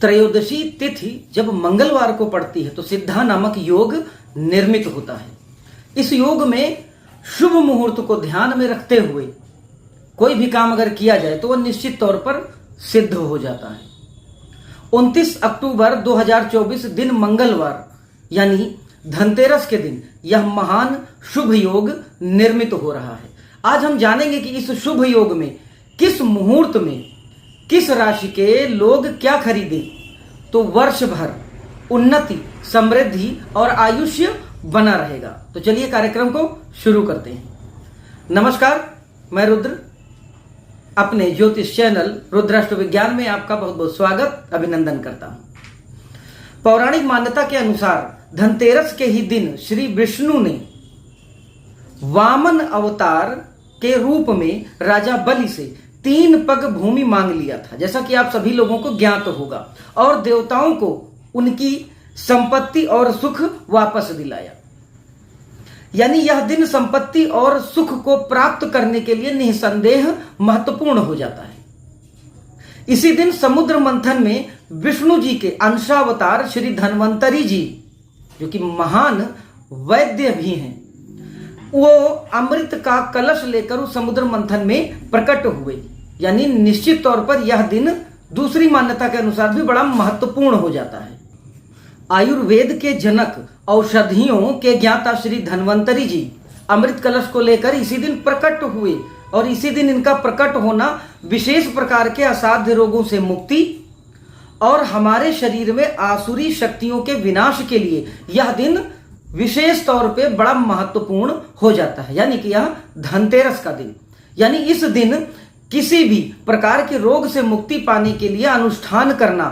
त्रयोदशी तिथि जब मंगलवार को पड़ती है तो सिद्धा नामक योग निर्मित होता है। इस योग में शुभ मुहूर्त को ध्यान में रखते हुए कोई भी काम अगर किया जाए तो वह निश्चित तौर पर सिद्ध हो जाता है। 29 अक्टूबर 2024 दिन मंगलवार यानी धनतेरस के दिन यह महान शुभ योग निर्मित हो रहा है। आज हम जानेंगे कि इस शुभ योग में किस मुहूर्त में किस राशि के लोग क्या खरीदें तो वर्ष भर उन्नति, समृद्धि और आयुष्य बना रहेगा। तो चलिए कार्यक्रम को शुरू करते हैं। नमस्कार, मैं रुद्र अपने ज्योतिष चैनल रुद्राष्ट्र विज्ञान में आपका बहुत बहुत स्वागत, अभिनंदन करता हूं। पौराणिक मान्यता के अनुसार धनतेरस के ही दिन श्री विष्णु ने वामन अवतार के रूप में राजा बलि से 3 पग भूमि मांग लिया था, जैसा कि आप सभी लोगों को ज्ञात होगा, और देवताओं को उनकी संपत्ति और सुख वापस दिलाया। यानी यह दिन संपत्ति और सुख को प्राप्त करने के लिए निसंदेह महत्वपूर्ण हो जाता है। इसी दिन समुद्र मंथन में विष्णु जी के अंशावतार श्री धन्वंतरी जी, जो कि महान वैद्य भी हैं, वो अमृत का कलश लेकर उस समुद्र मंथन में प्रकट हुए। यानी निश्चित तौर पर यह दिन दूसरी मान्यता के अनुसार भी बड़ा महत्वपूर्ण हो जाता है। आयुर्वेद के जनक, औषधियों के ज्ञाता श्री धन्वंतरी जी अमृत कलश को लेकर इसी दिन प्रकट हुए, और इसी दिन इनका प्रकट होना विशेष प्रकार के असाध्य रोगों से मुक्ति और हमारे शरीर में आसुरी शक्तियों के विनाश के लिए यह दिन विशेष तौर पे बड़ा महत्वपूर्ण हो जाता है। यानी कि यह धनतेरस का दिन, यानी इस दिन किसी भी प्रकार के रोग से मुक्ति पाने के लिए अनुष्ठान करना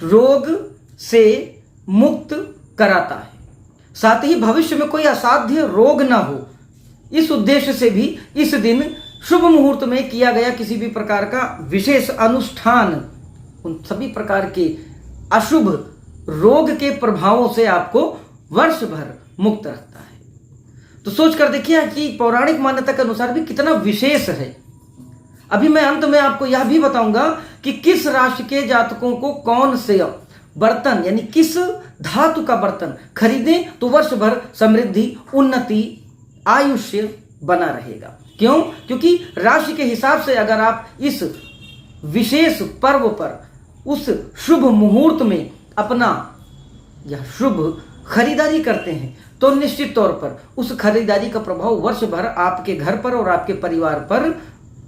रोग से मुक्त कराता है, साथ ही भविष्य में कोई असाध्य रोग ना हो, इस उद्देश्य से भी इस दिन शुभ मुहूर्त में किया गया किसी भी प्रकार का विशेष अनुष्ठान उन सभी प्रकार के अशुभ रोग के प्रभावों से आपको वर्ष भर मुक्त रखता है। तो सोच कर देखिए कि पौराणिक मान्यता के अनुसार भी कितना विशेष है। अभी मैं अंत में आपको यह भी बताऊंगा कि किस राशि के जातकों को कौन से बर्तन यानी किस धातु का बर्तन खरीदें तो वर्ष भर समृद्धि, उन्नति, आयुष्य बना रहेगा। क्यों? क्योंकि राशि के हिसाब से अगर आप इस विशेष पर्व पर उस शुभ मुहूर्त में अपना यह शुभ खरीदारी करते हैं तो निश्चित तौर पर उस खरीदारी का प्रभाव वर्ष भर आपके घर पर और आपके परिवार पर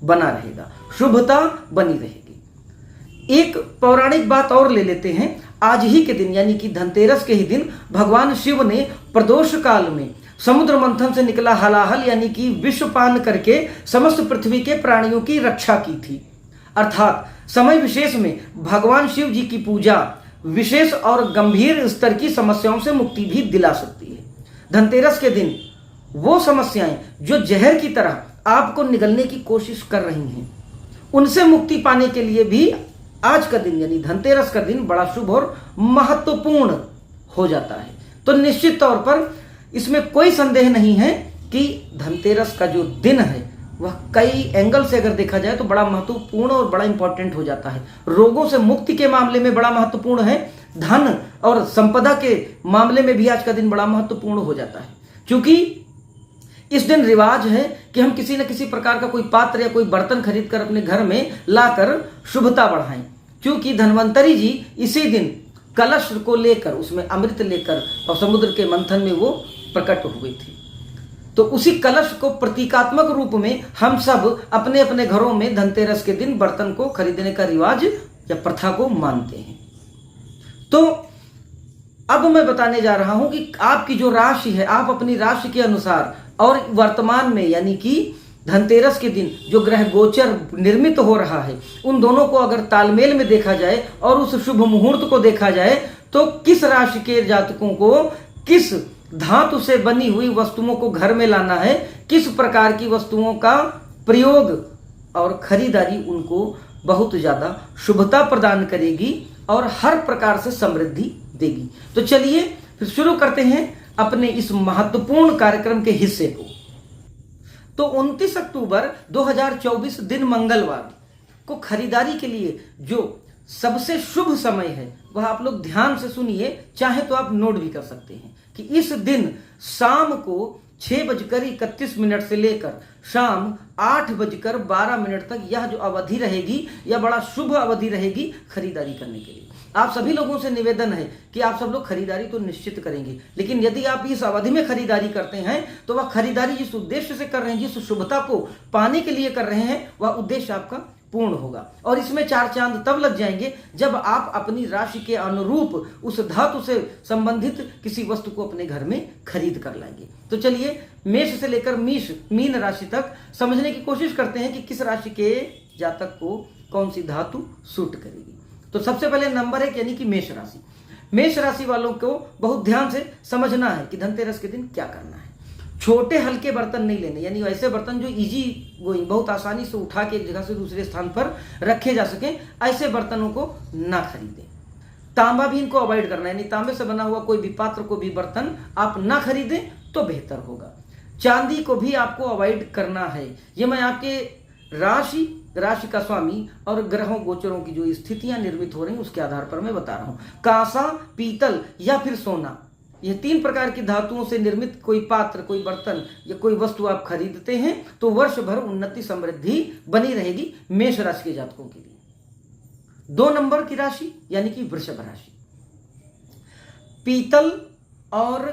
बना रहेगा, शुभता बनी रहेगी। एक पौराणिक बात और ले लेते हैं। आज ही के दिन यानी कि धनतेरस के ही दिन भगवान शिव ने प्रदोष काल में समुद्र मंथन से निकला हलाहल यानी कि विषपान करके समस्त पृथ्वी के प्राणियों की रक्षा की थी। अर्थात समय विशेष में भगवान शिव जी की पूजा विशेष और गंभीर स्तर की समस्याओं से मुक्ति भी दिला सकती है। धनतेरस के दिन वो समस्याएं जो जहर की तरह आपको निगलने की कोशिश कर रही हैं, उनसे मुक्ति पाने के लिए भी आज का दिन यानी धनतेरस का दिन बड़ा शुभ और महत्वपूर्ण हो जाता है। तो निश्चित तौर पर इसमें कोई संदेह नहीं है कि धनतेरस का जो दिन है वह कई एंगल से अगर देखा जाए तो बड़ा महत्वपूर्ण और बड़ा इंपॉर्टेंट हो जाता है। रोगों से मुक्ति के मामले में बड़ा महत्वपूर्ण है, धन और संपदा के मामले में भी आज का दिन बड़ा महत्वपूर्ण हो जाता है। क्योंकि इस दिन रिवाज है कि हम किसी न किसी प्रकार का कोई पात्र या कोई बर्तन खरीद कर अपने घर में लाकर शुभता बढ़ाएं। क्योंकि धन्वंतरी जी इसी दिन कलश को लेकर उसमें अमृत लेकर और समुद्र के मंथन में वो प्रकट हुई थी। तो उसी कलश को प्रतीकात्मक रूप में हम सब अपने अपने घरों में धनतेरस के दिन बर्तन को खरीदने का रिवाज या प्रथा को मानते हैं। तो अब मैं बताने जा रहा हूं कि आपकी जो राशि है, आप अपनी राशि के अनुसार और वर्तमान में यानी कि धनतेरस के दिन जो ग्रह गोचर निर्मित हो रहा है, उन दोनों को अगर तालमेल में देखा जाए और उस शुभ मुहूर्त को देखा जाए तो किस राशि के जातकों को किस धातु से बनी हुई वस्तुओं को घर में लाना है, किस प्रकार की वस्तुओं का प्रयोग और खरीदारी उनको बहुत ज्यादा शुभता प्रदान करेगी और हर प्रकार से समृद्धि देगी। तो चलिए फिर शुरू करते हैं अपने इस महत्वपूर्ण कार्यक्रम के हिस्से को। तो 29 अक्टूबर 2024 दिन मंगलवार को खरीदारी के लिए जो सबसे शुभ समय है वह आप लोग ध्यान से सुनिए, चाहे तो आप नोट भी कर सकते हैं कि इस दिन शाम को 6:31 से लेकर शाम 8:12 तक यह जो अवधि रहेगी यह बड़ा शुभ अवधि रहेगी खरीदारी करने के लिए। आप सभी लोगों से निवेदन है कि आप सब लोग खरीदारी तो निश्चित करेंगे, लेकिन यदि आप इस अवधि में खरीदारी करते हैं तो वह खरीदारी जिस उद्देश्य से कर रहे हैं, जिस शुभता को पाने के लिए कर रहे हैं, वह उद्देश्य आपका पूर्ण होगा। और इसमें 4 चांद तब लग जाएंगे जब आप अपनी राशि के अनुरूप उस धातु से संबंधित किसी वस्तु को अपने घर में खरीद कर लाएंगे। तो चलिए मेष से लेकर मीन राशि तक समझने की कोशिश करते हैं कि किस राशि के जातक को कौन सी धातु सूट करेगी। तो सबसे पहले नंबर 1 यानी कि मेष राशि। मेष राशि वालों को बहुत ध्यान से समझना है कि धनतेरस के दिन क्या करना है। छोटे हल्के बर्तन नहीं लेने, यानी ऐसे बर्तन जो इजी गोइंग, बहुत आसानी से उठा के एक जगह से दूसरे स्थान पर रखे जा सके, ऐसे बर्तनों को ना खरीदें। तांबा भी इनको अवॉइड करना है, यानी तांबे से बना हुआ कोई भी पात्र को भी बर्तन आप ना खरीदें तो बेहतर होगा। चांदी को भी आपको अवॉइड करना है। ये मैं आपके राशि का स्वामी और ग्रहों गोचरों की जो स्थितियां निर्मित हो रही हैं उसके आधार पर मैं बता रहा हूं। कांसा, पीतल या फिर सोना, ये 3 प्रकार की धातुओं से निर्मित कोई पात्र, कोई बर्तन या कोई वस्तु आप खरीदते हैं तो वर्ष भर उन्नति समृद्धि बनी रहेगी मेष राशि के जातकों के लिए। 2 नंबर की राशि यानी कि वृषभ राशि। पीतल और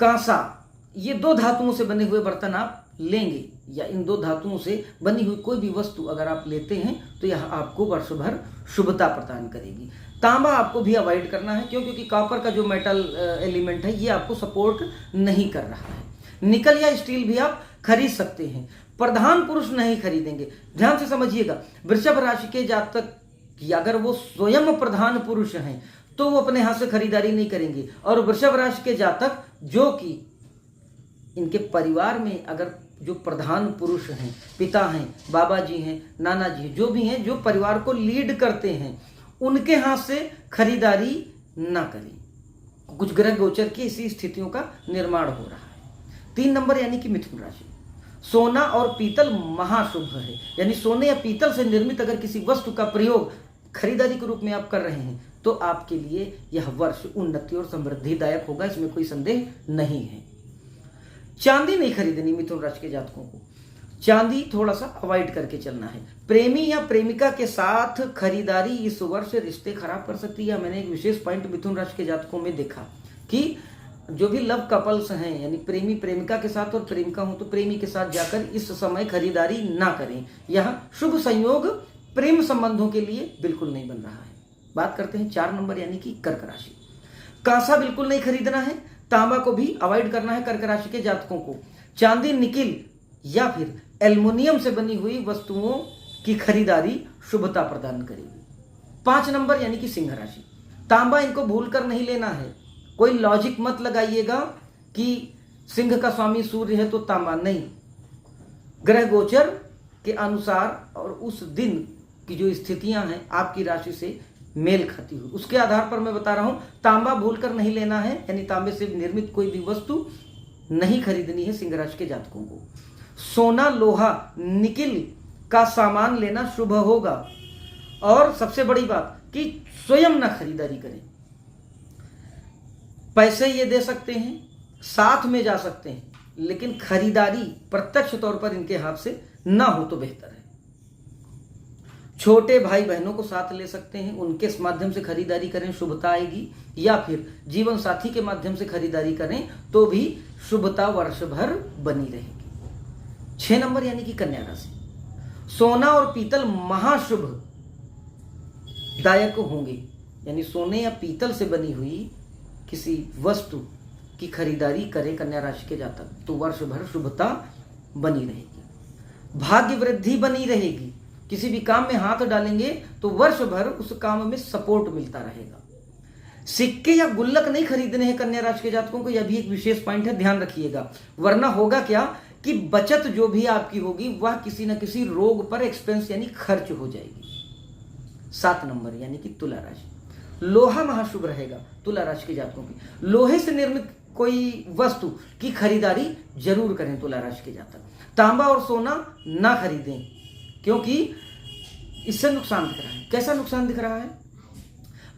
कांसा, ये 2 धातुओं से बने हुए बर्तन आप लेंगे, या इन 2 धातुओं से बनी हुई कोई भी वस्तु अगर आप लेते हैं तो यह आपको वर्ष भर शुभता प्रदान करेगी। तांबा आपको भी अवॉइड करना है, क्योंकि कॉपर का जो मेटल एलिमेंट है ये आपको सपोर्ट नहीं कर रहा है। निकल या स्टील भी आप खरीद सकते हैं, प्रधान पुरुष नहीं खरीदेंगे। ध्यान से समझिएगा, वृषभ राशि के जातक अगर वो स्वयं प्रधान पुरुष हैं तो वो अपने हाथ से खरीदारी नहीं करेंगे, और वृषभ राशि के जातक जो कि इनके परिवार में अगर जो प्रधान पुरुष हैं, पिता हैं, बाबा जी हैं, नाना जी जो भी हैं, जो परिवार को लीड करते हैं, उनके हाथ से खरीदारी ना करें। कुछ ग्रह गोचर की इसी स्थितियों का निर्माण हो रहा है। 3 नंबर यानी कि मिथुन राशि। सोना और पीतल महाशुभ है, यानी सोने या पीतल से निर्मित अगर किसी वस्तु का प्रयोग खरीदारी के रूप में आप कर रहे हैं तो आपके लिए यह वर्ष उन्नति और समृद्धिदायक होगा, इसमें कोई संदेह नहीं है। चांदी नहीं खरीदनी मिथुन राशि के जातकों को, चांदी थोड़ा सा अवॉइड करके चलना है। प्रेमी या प्रेमिका के साथ खरीदारी इस वर्ष रिश्ते खराब कर सकती है। मैंने एक विशेष पॉइंट मिथुन राशि के जातकों में देखा कि जो भी लव कपल्स हैं, यानी प्रेमी प्रेमिका के साथ और प्रेमिका हो तो प्रेमी के साथ जाकर इस समय खरीदारी ना करें। यह शुभ संयोग प्रेम संबंधों के लिए बिल्कुल नहीं बन रहा है। बात करते हैं 4 नंबर यानी कि कर्क राशि। कांसा बिल्कुल नहीं खरीदना है, तांबा को भी अवॉइड करना है कर्क राशि के जातकों को। चांदी, निकिल या फिर एल्युमिनियम से बनी हुई वस्तुओं की खरीदारी शुभता प्रदान करेगी। 5 नंबर यानी कि सिंह राशि। तांबा इनको भूलकर नहीं लेना है। कोई लॉजिक मत लगाइएगा कि सिंह का स्वामी सूर्य है तो तांबा नहीं। ग्रह गोचर के अनुसार और उस दिन की जो स्थितियां हैं आपकी राशि से मेल खाती हुई, उसके आधार पर मैं बता रहा हूं तांबा भूलकर नहीं लेना है, यानी तांबे से निर्मित कोई भी वस्तु नहीं खरीदनी है सिंह राशि के जातकों को। सोना, लोहा, निकिल का सामान लेना शुभ होगा। और सबसे बड़ी बात कि स्वयं ना खरीदारी करें। पैसे ये दे सकते हैं, साथ में जा सकते हैं, लेकिन खरीदारी प्रत्यक्ष तौर पर इनके हाथ से ना हो तो बेहतर है। छोटे भाई बहनों को साथ ले सकते हैं, उनके माध्यम से खरीदारी करें, शुभता आएगी। या फिर जीवन साथी के माध्यम से खरीदारी करें तो भी शुभता वर्ष भर बनी रहेगी। 6 नंबर यानी कि कन्या राशि। सोना और पीतल महाशुभ दायक होंगे, यानी सोने या पीतल से बनी हुई किसी वस्तु की खरीदारी करें कन्या राशि के जातक तो वर्ष भर शुभता बनी रहेगी, भाग्य वृद्धि बनी रहेगी। किसी भी काम में हाथ डालेंगे तो वर्ष भर उस काम में सपोर्ट मिलता रहेगा। सिक्के या गुल्लक नहीं खरीदने हैं कन्या राशि के जातकों को, यह भी एक विशेष पॉइंट है, ध्यान रखिएगा। वरना होगा क्या कि बचत जो भी आपकी होगी वह किसी न किसी रोग पर एक्सपेंस यानी खर्च हो जाएगी। 7 नंबर यानी कि तुला राशि। लोहा महाशुभ रहेगा तुला राशि के जातकों की। लोहे से निर्मित कोई वस्तु की खरीदारी जरूर करें तुला राशि के जातक। तांबा और सोना ना खरीदें, क्योंकि इससे नुकसान दिख रहा है। कैसा नुकसान दिख रहा है?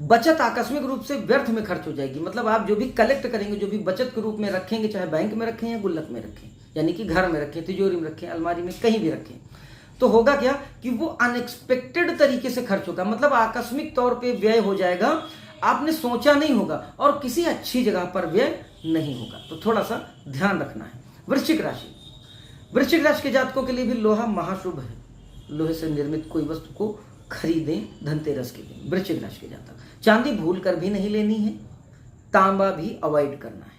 बचत आकस्मिक रूप से व्यर्थ में खर्च हो जाएगी। मतलब आप जो भी कलेक्ट करेंगे, जो भी बचत के रूप में रखेंगे, चाहे बैंक में रखें या गुल्लक में रखें, यानी कि घर में रखें, तिजोरी में रखें, अलमारी में, कहीं भी रखें, तो होगा क्या कि वो अनएक्सपेक्टेड तरीके से खर्च होगा। मतलब आकस्मिक तौर पे व्यय हो जाएगा, आपने सोचा नहीं होगा, और किसी अच्छी जगह पर व्यय नहीं होगा। तो थोड़ा सा ध्यान रखना है। वृश्चिक राशि, वृश्चिक राशि के जातकों के लिए भी लोहा महाशुभ है। लोहे से निर्मित कोई वस्तु को खरीदें धनतेरस के दिन। वृश्चिक राशि के जातक, चांदी भूल कर भी नहीं लेनी है, तांबा भी अवॉइड करना है।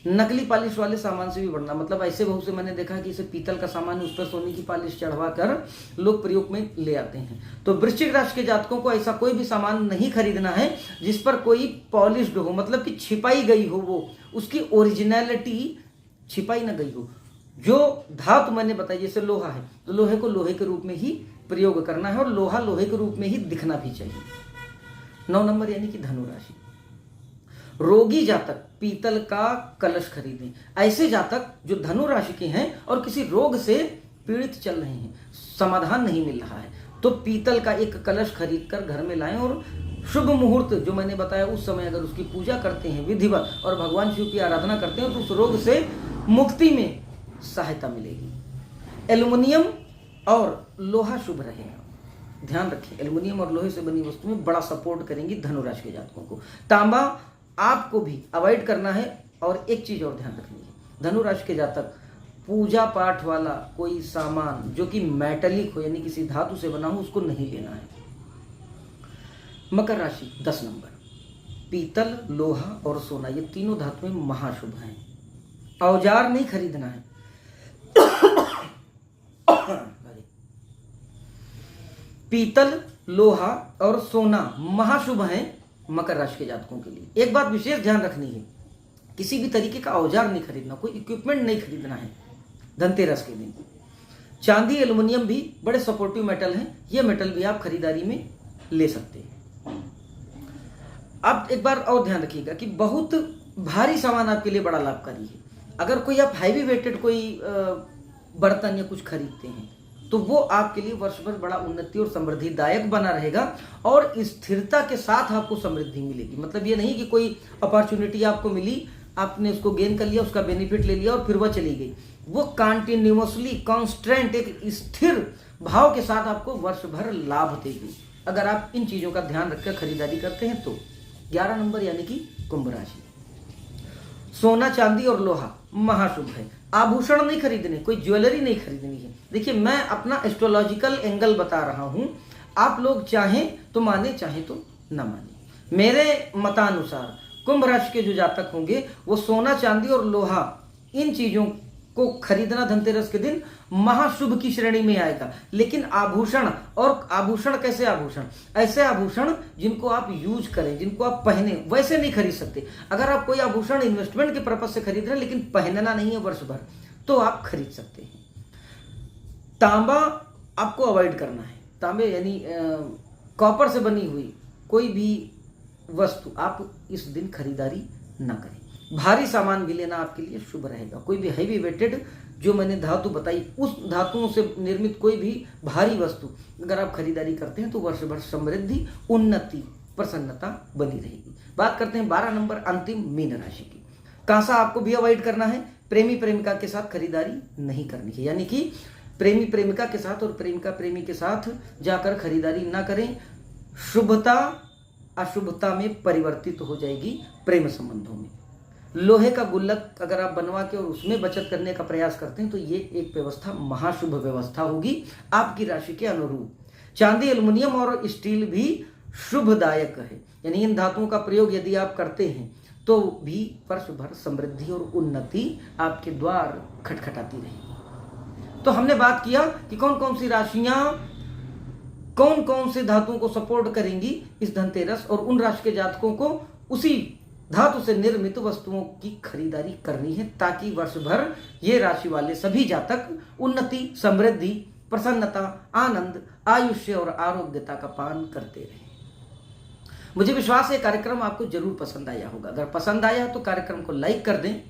नकली पॉलिश वाले सामान से भी बढ़ना, मतलब ऐसे बहुत से मैंने देखा कि इसे पीतल का सामान है, उस पर सोने की पॉलिश चढ़वा कर लोग प्रयोग में ले आते हैं। तो वृश्चिक राशि के जातकों को ऐसा कोई भी सामान नहीं खरीदना है जिस पर कोई पॉलिश्ड हो, मतलब कि छिपाई गई हो, वो उसकी ओरिजिनलिटी छिपाई ना गई हो। जो धातु मैंने बताई, जैसे लोहा है, तो लोहे को लोहे के रूप में ही प्रयोग करना है, और लोहा लोहे के रूप में ही दिखना भी चाहिए। 9 नंबर यानी कि धनु राशि, रोगी जातक पीतल का कलश खरीदें। ऐसे जातक जो धनु राशि के हैं और किसी रोग से पीड़ित चल रहे हैं, समाधान नहीं मिल रहा है, तो पीतल का एक कलश खरीद कर घर में लाएं, और शुभ मुहूर्त जो मैंने बताया उस समय अगर उसकी पूजा करते हैं विधिवत, और भगवान शिव की आराधना करते हैं, तो उस रोग से मुक्ति में सहायता मिलेगी। एल्युमिनियम और लोहा शुभ रहेगा। ध्यान रखें, एल्युमिनियम और लोहे से बनी वस्तुएं बड़ा सपोर्ट करेंगी धनु राशि के जातकों को। तांबा आपको भी अवॉइड करना है। और एक चीज और ध्यान रखनी है, धनु राशि के जातक पूजा पाठ वाला कोई सामान जो कि मेटलिक हो, यानी किसी धातु से बना हो, उसको नहीं लेना है। मकर राशि 10 नंबर, पीतल, लोहा और सोना, ये तीनों धातुएं महाशुभ हैं। औजार नहीं खरीदना है। पीतल, लोहा और सोना महाशुभ हैं मकर राशि के जातकों के लिए। एक बात विशेष ध्यान रखनी है, किसी भी तरीके का औजार नहीं खरीदना, कोई इक्विपमेंट नहीं खरीदना है धनतेरस के दिन। चांदी, एल्युमिनियम भी बड़े सपोर्टिव मेटल हैं, ये मेटल भी आप खरीदारी में ले सकते हैं। अब एक बार और ध्यान रखिएगा कि बहुत भारी सामान आपके लिए बड़ा लाभकारी है। अगर कोई आप हैवी वेटेड कोई बर्तन या कुछ खरीदते हैं, तो वो आपके लिए वर्ष भर बड़ा उन्नति और समृद्धिदायक बना रहेगा, और स्थिरता के साथ आपको समृद्धि मिलेगी। मतलब ये नहीं कि कोई अपॉर्चुनिटी आपको मिली, आपने उसको गेन कर लिया, उसका बेनिफिट ले लिया और फिर वह चली गई। वो कंटिन्यूअसली कांस्टेंट एक स्थिर भाव के साथ आपको वर्ष भर लाभ देगी, अगर आप इन चीजों का ध्यान रखकर खरीदारी करते हैं तो। 11 नंबर यानी कि कुंभ राशि, सोना, चांदी और लोहा महाशुभ है। आभूषण नहीं खरीदने, कोई ज्वेलरी नहीं खरीदनी है। देखिए, मैं अपना एस्ट्रोलॉजिकल एंगल बता रहा हूं, आप लोग चाहें तो माने, चाहें तो ना माने। मेरे मतानुसार कुंभ राशि के जो जातक होंगे वो सोना, चांदी और लोहा, इन चीजों को खरीदना धनतेरस के दिन महाशुभ की श्रेणी में आएगा। लेकिन आभूषण, और आभूषण कैसे आभूषण? ऐसे आभूषण जिनको आप यूज करें, जिनको आप पहने, वैसे नहीं खरीद सकते। अगर आप कोई आभूषण इन्वेस्टमेंट के पर्पज से खरीद रहे हैं लेकिन पहनना नहीं है वर्ष भर, तो आप खरीद सकते हैं। तांबा आपको अवॉइड करना है। तांबे यानी कॉपर से बनी हुई कोई भी वस्तु आप इस दिन खरीदारी ना करें। भारी सामान भी लेना आपके लिए शुभ रहेगा। कोई भी हैवी वेटेड जो मैंने धातु बताई, उस धातुओं से निर्मित कोई भी भारी वस्तु अगर आप खरीदारी करते हैं तो वर्ष भर समृद्धि, उन्नति, प्रसन्नता बनी रहेगी। बात करते हैं 12 नंबर अंतिम मीन राशि की। कांसा आपको भी अवॉइड करना है। प्रेमी प्रेमिका के साथ खरीदारी नहीं करनी है, यानी कि प्रेमी प्रेमिका के साथ और प्रेमिका प्रेमी के साथ जाकर खरीदारी ना करें। शुभता अशुभता में परिवर्तित हो जाएगी प्रेम संबंधों में। लोहे का गुल्लक अगर आप बनवा के और उसमें बचत करने का प्रयास करते हैं तो ये एक व्यवस्था महाशुभ व्यवस्था होगी आपकी राशि के अनुरूप। चांदी, एल्युमिनियम और स्टील भी शुभदायक है, यानी इन धातुओं का प्रयोग यदि आप करते हैं तो भी वर्ष भर समृद्धि और उन्नति आपके द्वार खटखटाती रहेगी। तो हमने बात किया कि कौन कौन सी राशियां कौन कौन से धातुओं को सपोर्ट करेंगी इस धनतेरस, और उन राशि के जातकों को उसी धातु से निर्मित वस्तुओं की खरीदारी करनी है, ताकि वर्ष भर ये राशि वाले सभी जातक उन्नति, समृद्धि, प्रसन्नता, आनंद, आयुष्य और आरोग्यता का पान करते रहें। मुझे विश्वास है कार्यक्रम आपको जरूर पसंद आया होगा। अगर पसंद आया तो कार्यक्रम को लाइक कर दें,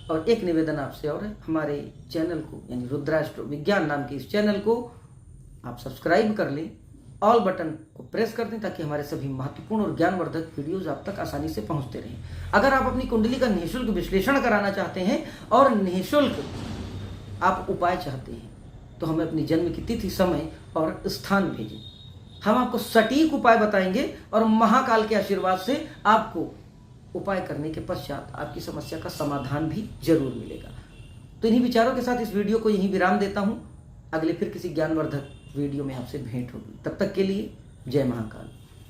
और एक निवेदन आपसे और है, हमारे चैनल को यानी रुद्राष्ट्र विज्ञान नाम के इस चैनल को आप सब्सक्राइब कर लें, ऑल बटन को प्रेस कर दें ताकि हमारे सभी महत्वपूर्ण और ज्ञानवर्धक वीडियोज आप तक आसानी से पहुंचते रहें। अगर आप अपनी कुंडली का निःशुल्क विश्लेषण कराना चाहते हैं और निःशुल्क आप उपाय चाहते हैं तो हमें अपनी जन्म की तिथि, समय और स्थान भेजें। हम आपको सटीक उपाय बताएंगे और महाकाल के आशीर्वाद से आपको उपाय करने के पश्चात आपकी समस्या का समाधान भी जरूर मिलेगा। तो इन्हीं विचारों के साथ इस वीडियो को यहीं विराम देता हूं। अगले फिर किसी ज्ञानवर्धक वीडियो में आपसे भेंट होगी। तब तक के लिए जय महाकाल।